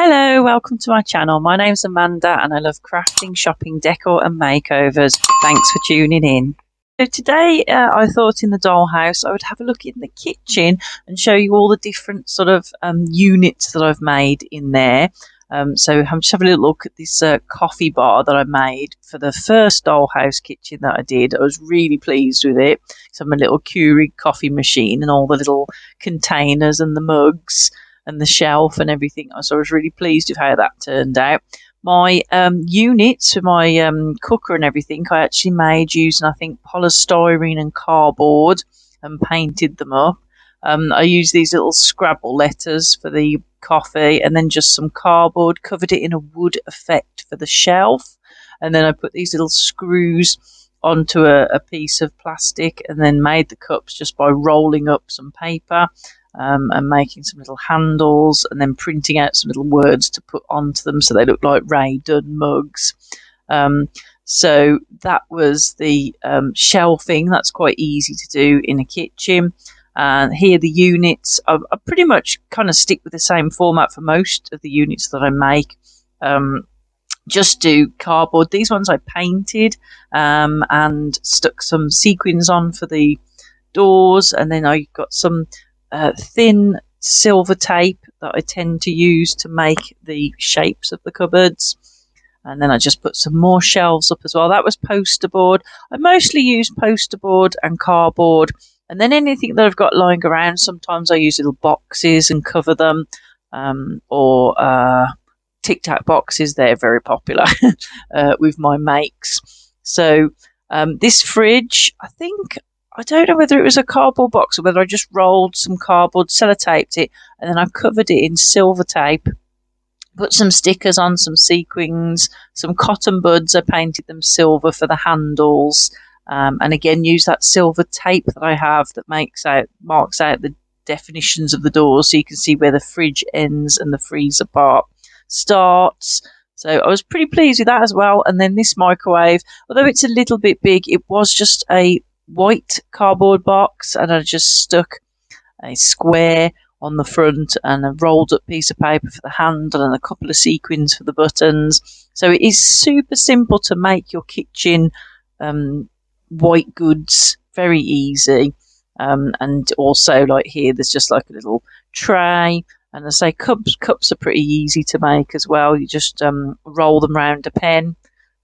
Hello, welcome to my channel. My name's Amanda and I love crafting, shopping, decor and makeovers. Thanks for tuning in. So today I thought in the dollhouse I would have a look in the kitchen and show you all the different sort of units that I've made in there. So I'm just having a little look at this coffee bar that I made for the first dollhouse kitchen that I did. I was really pleased with it. So I'm a little Keurig coffee machine and all the little containers and the mugs and the shelf and everything. So I was really pleased with how that turned out. My units for my cooker and everything I actually made using, I think, polystyrene and cardboard and painted them up. I used these little Scrabble letters for the coffee and then just some cardboard, covered it in a wood effect for the shelf. And then I put these little screws onto a piece of plastic and then made the cups just by rolling up some paper. And making some little handles and then printing out some little words to put onto them so they look like Ray Dunn mugs. So that was the shelving. That's quite easy to do in a kitchen. And here the units, I pretty much kind of stick with the same format for most of the units that I make. Just do cardboard. These ones I painted and stuck some sequins on for the doors, and then I got some thin silver tape that I tend to use to make the shapes of the cupboards. And then I just put some more shelves up as well. That was poster board. I mostly use poster board and cardboard. And then anything that I've got lying around, sometimes I use little boxes and cover them. Or Tic Tac boxes, they're very popular with my makes. So this fridge, I don't know whether it was a cardboard box or whether I just rolled some cardboard, sellotaped it, and then I covered it in silver tape, put some stickers on, some sequins, some cotton buds. I painted them silver for the handles, and again use that silver tape that I have that marks out the definitions of the doors so you can see where the fridge ends and the freezer part starts. So I was pretty pleased with that as well. And then this microwave, although it's a little bit big, it was just a white cardboard box, and I just stuck a square on the front and a rolled up piece of paper for the handle and a couple of sequins for the buttons. So it is super simple to make your kitchen white goods, very easy. And also, like here, there's just like a little tray, and I say cups are pretty easy to make as well. You just roll them round a pen,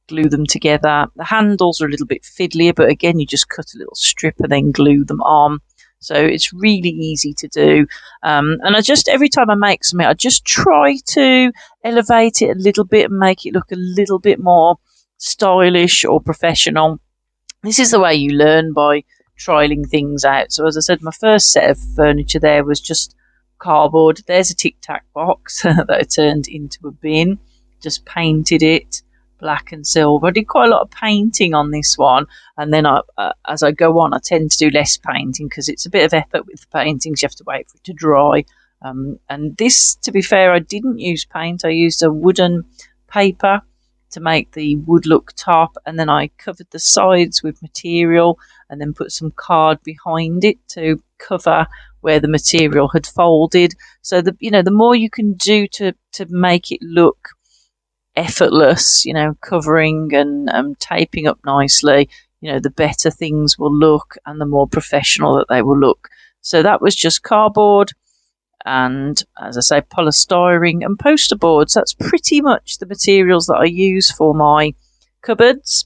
glue them together. The handles are a little bit fiddlier, but again, you just cut a little strip and then glue them on. So it's really easy to do. And I just, every time I make something, I just try to elevate it a little bit and make it look a little bit more stylish or professional. This is the way you learn, by trialing things out. So as I said, my first set of furniture there was just cardboard. There's a Tic Tac box that I turned into a bin, just painted it black and silver. I did quite a lot of painting on this one, and then as I go on I tend to do less painting because it's a bit of effort with the paintings. You have to wait for it to dry, and this, to be fair, I didn't use paint. I used a wooden paper to make the wood look top, and then I covered the sides with material and then put some card behind it to cover where the material had folded. So the more you can do to make it look effortless, covering and taping up nicely, the better things will look and the more professional that they will look. So that was just cardboard and, as I say, polystyrene and poster boards. That's pretty much the materials that I use for my cupboards.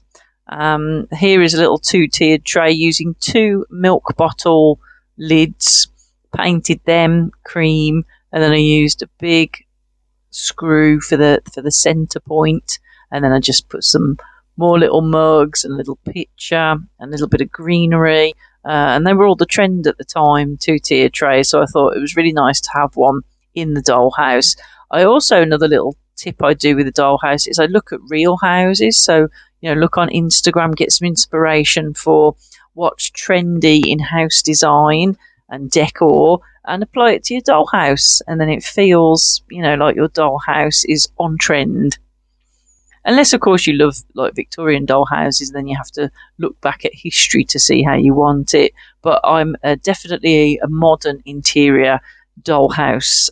Here is a little 2-tiered tray using 2 milk bottle lids, painted them cream, and then I used a big screw for the center point, and then I just put some more little mugs and a little pitcher and a little bit of greenery, and they were all the trend at the time, 2-tier trays, so I thought it was really nice to have one in the dollhouse. Another little tip I do with the dollhouse is I look at real houses. So look on Instagram, get some inspiration for what's trendy in house design and decor, and apply it to your dollhouse, and then it feels, like your dollhouse is on trend. Unless, of course, you love like Victorian dollhouses, then you have to look back at history to see how you want it. But I'm definitely a modern interior dollhouse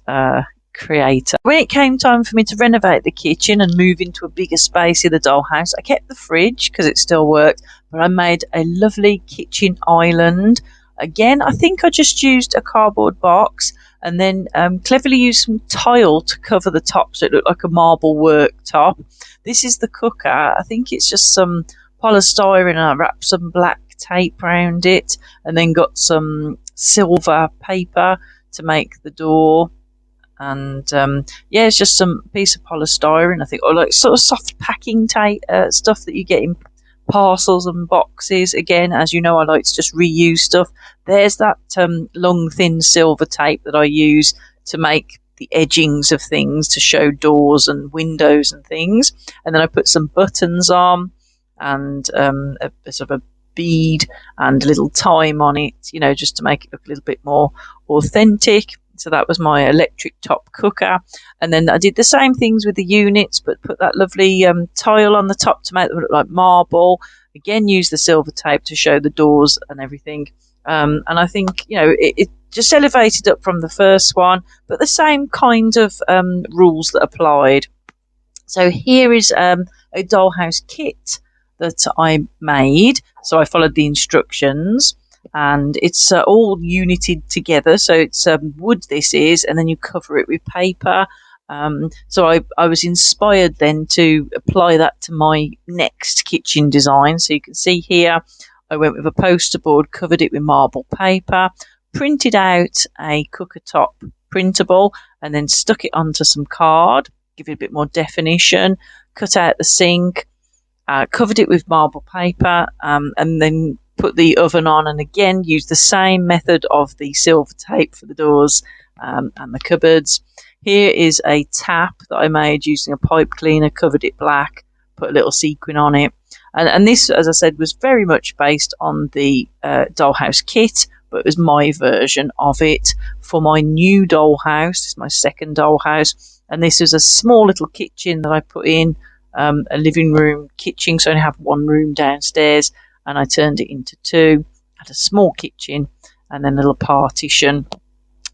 creator. When it came time for me to renovate the kitchen and move into a bigger space in the dollhouse, I kept the fridge because it still worked, but I made a lovely kitchen island. Again, I think I just used a cardboard box and then cleverly used some tile to cover the top so it looked like a marble worktop. This is the cooker. I think it's just some polystyrene and I wrapped some black tape around it and then got some silver paper to make the door. And yeah, it's just some piece of polystyrene, I think, or like sort of soft packing tape stuff that you get in parcels and boxes. Again, as you know, I like to just reuse stuff. There's that long thin silver tape that I use to make the edgings of things to show doors and windows and things. And then I put some buttons on and a sort of a bead and a little time on it, you know, just to make it look a little bit more authentic. So that was my electric top cooker. And then I did the same things with the units, but put that lovely tile on the top to make them look like marble. Again, use the silver tape to show the doors and everything. And I think, you know, it just elevated up from the first one, but the same kind of rules that applied. So here is a dollhouse kit that I made. So I followed the instructions. And it's all united together, so it's wood this is, and then you cover it with paper. So I was inspired then to apply that to my next kitchen design. So you can see here I went with a poster board, covered it with marble paper, printed out a cooker top printable, and then stuck it onto some card, give it a bit more definition, cut out the sink, covered it with marble paper, and then put the oven on, and again use the same method of the silver tape for the doors and the cupboards. Here is a tap that I made using a pipe cleaner, covered it black, put a little sequin on it. And this, as I said, was very much based on the dollhouse kit, but it was my version of it for my new dollhouse. This is my second dollhouse. And this is a small little kitchen that I put in, a living room kitchen, so I only have one room downstairs. And I turned it into two, had a small kitchen and then a little partition.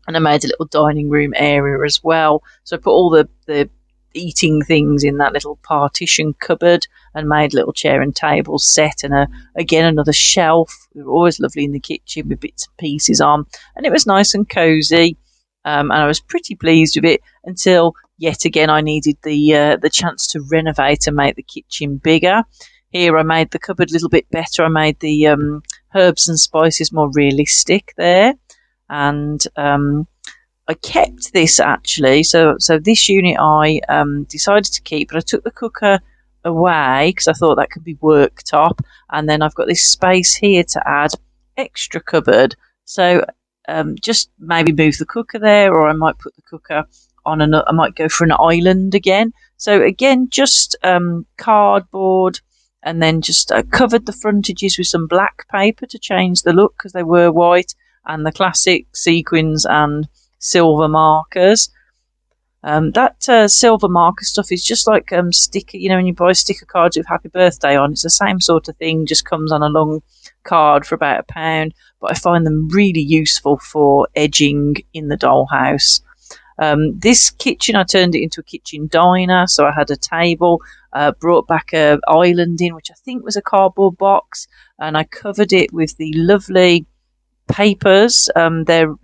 And I made a little dining room area as well. So I put all the eating things in that little partition cupboard and made a little chair and table set and again another shelf. They were always lovely in the kitchen with bits and pieces on. And it was nice and cosy. And I was pretty pleased with it until yet again I needed the chance to renovate and make the kitchen bigger. Here I made the cupboard a little bit better. I made the herbs and spices more realistic there. And I kept this actually. So this unit I decided to keep, but I took the cooker away because I thought that could be worktop. And then I've got this space here to add extra cupboard. So just maybe move the cooker there, or I might put the cooker on I might go for an island again. So again, just cardboard. And then just covered the frontages with some black paper to change the look because they were white, and the classic sequins and silver markers. That silver marker stuff is just like sticker, you know, when you buy sticker cards with happy birthday on, it's the same sort of thing, just comes on a long card for about £1. But I find them really useful for edging in the dollhouse. This kitchen, I turned it into a kitchen diner, so I had a table, brought back an island in, which I think was a cardboard box, and I covered it with the lovely papers. They're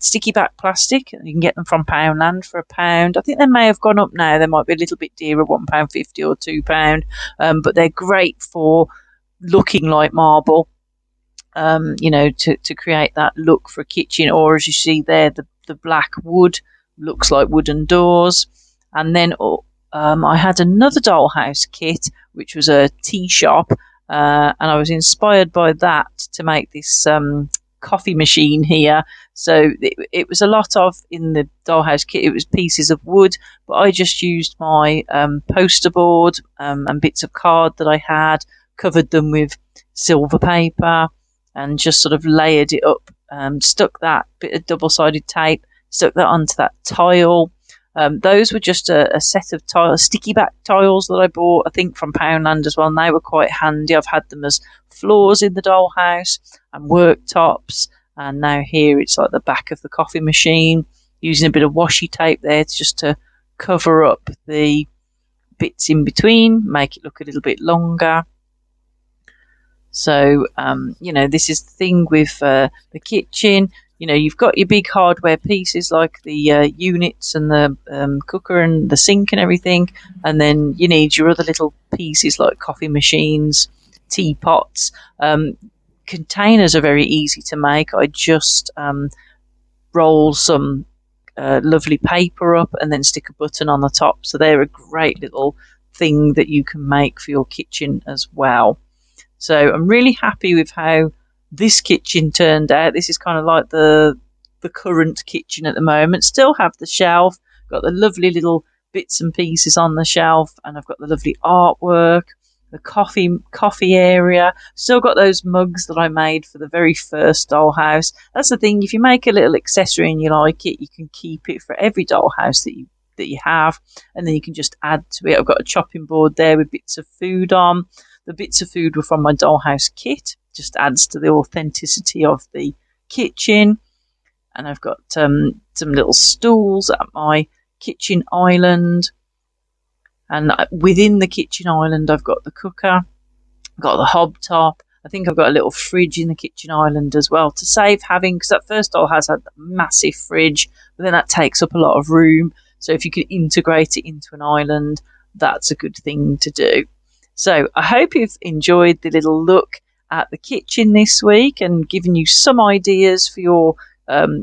sticky back plastic, and you can get them from Poundland for £1. I think they may have gone up now. They might be a little bit dearer, £1.50 or £2, but they're great for looking like marble, you know, to create that look for a kitchen. Or as you see there, the black wood looks like wooden doors. And then I had another dollhouse kit, which was a tea shop, and I was inspired by that to make this coffee machine here. So it was a lot of, in the dollhouse kit, it was pieces of wood, but I just used my poster board and bits of card that I had, covered them with silver paper, and just sort of layered it up, stuck that bit of double-sided tape, stuck that onto that tile. Those were just a set of tiles, sticky back tiles that I bought, I think, from Poundland as well, and they were quite handy. I've had them as floors in the dollhouse and worktops, and now here it's like the back of the coffee machine. using a bit of washi tape there just to cover up the bits in between, make it look a little bit longer. So, this is the thing with the kitchen. You've got your big hardware pieces like the units and the cooker and the sink and everything. And then you need your other little pieces like coffee machines, teapots. Containers are very easy to make. I just roll some lovely paper up and then stick a button on the top. So they're a great little thing that you can make for your kitchen as well. So I'm really happy with how this kitchen turned out. This is kind of like the current kitchen at the moment. Still have the shelf, got the lovely little bits and pieces on the shelf, and I've got the lovely artwork, the coffee area. Still got those mugs that I made for the very first dollhouse. That's the thing, if you make a little accessory and you like it, you can keep it for every dollhouse that you have, and then you can just add to it. I've got a chopping board there with bits of food on. The bits of food were from my dollhouse kit, just adds to the authenticity of the kitchen. And I've got some little stools at my kitchen island. And within the kitchen island, I've got the cooker, I've got the hob top. I think I've got a little fridge in the kitchen island as well to save having, because that first dollhouse had a massive fridge, but then that takes up a lot of room. So if you can integrate it into an island, that's a good thing to do. So I hope you've enjoyed the little look at the kitchen this week and given you some ideas for your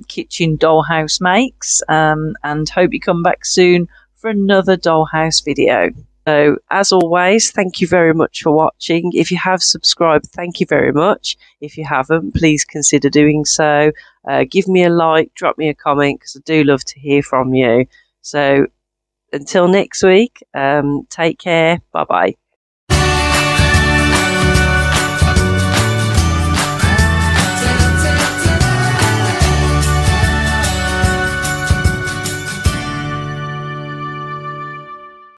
kitchen dollhouse makes, and hope you come back soon for another dollhouse video. So as always, thank you very much for watching. If you have subscribed, thank you very much. If you haven't, please consider doing so. Give me a like, drop me a comment, because I do love to hear from you. So until next week, take care. Bye bye.